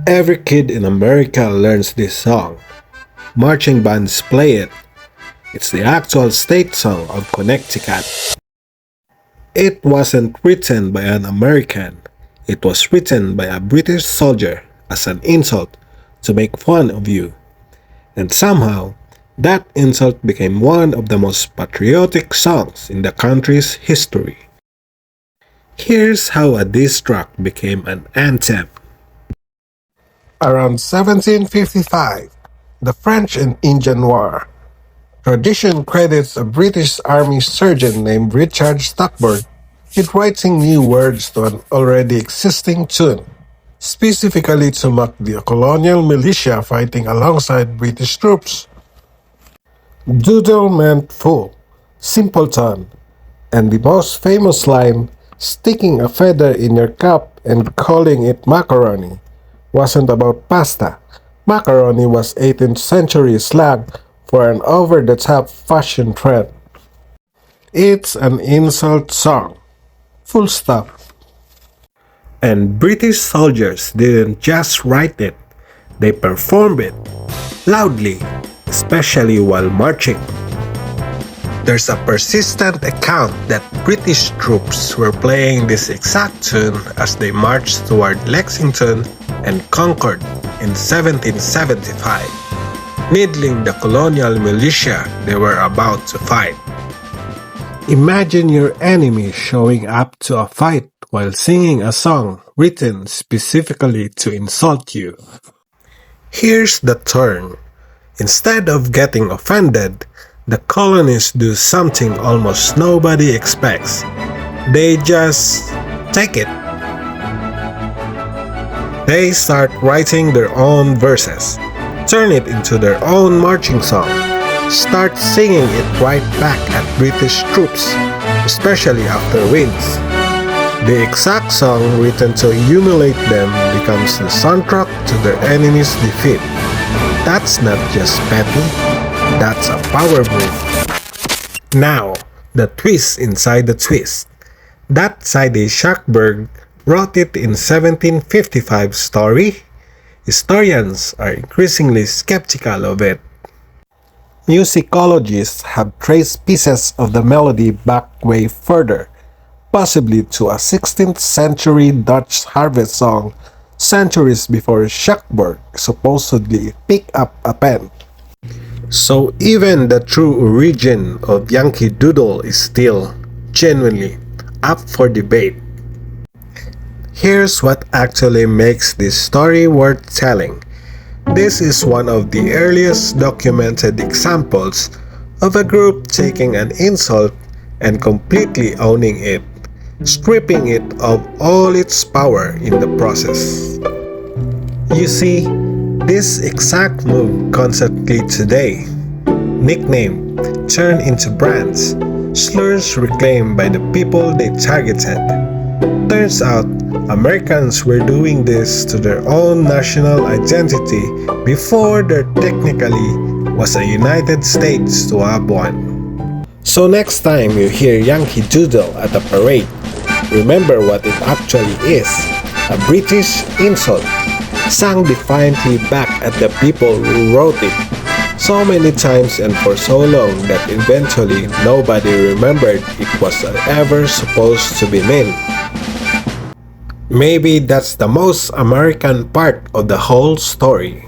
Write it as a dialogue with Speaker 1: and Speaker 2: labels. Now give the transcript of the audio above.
Speaker 1: Every kid in America learns this song. Marching bands play it. It's the actual state song of Connecticut. It wasn't written by an American. It was written by a British soldier as an insult to make fun of you. And somehow, that insult became one of the most patriotic songs in the country's history. Here's how a diss track became an anthem. Around 1755, the French and Indian War. Tradition credits a British Army surgeon named Richard Shuckburgh with writing new words to an already existing tune, specifically to mock the colonial militia fighting alongside British troops. Doodle meant fool, simpleton, and the most famous line, sticking a feather in your cap and calling it macaroni, wasn't about pasta. Macaroni was 18th century slang for an over-the-top fashion trend. It's an insult song. Full stop. And British soldiers didn't just write it, they performed it loudly, especially while marching. There's a persistent account that British troops were playing this exact tune as they marched toward Lexington and Concord in 1775, needling the colonial militia they were about to fight. Imagine your enemy showing up to a fight while singing a song written specifically to insult you. Here's the turn. Instead of getting offended, the colonists do something almost nobody expects. They just take it. They start writing their own verses, turn it into their own marching song, start singing it right back at British troops, especially after wins. The exact song written to humiliate them becomes the soundtrack to their enemy's defeat. That's not just petty, that's a power move. Now, the twist inside the twist. That Sidney Shuckburgh wrote it in 1755 story? Historians are increasingly skeptical of it. Musicologists have traced pieces of the melody back way further, possibly to a 16th century Dutch harvest song centuries before Shuckburgh supposedly picked up a pen. So even the true origin of Yankee Doodle is still, genuinely, up for debate. Here's what actually makes this story worth telling. This is one of the earliest documented examples of a group taking an insult and completely owning it, stripping it of all its power in the process. You see, this exact move constantly today. Nickname turned into brands, slurs reclaimed by the people they targeted. Turns out, Americans were doing this to their own national identity before there technically was a United States to have one. So next time you hear Yankee Doodle at a parade, remember what it actually is, a British insult, sung defiantly back at the people who wrote it, so many times and for so long that eventually nobody remembered it was ever supposed to be meant. Maybe that's the most American part of the whole story.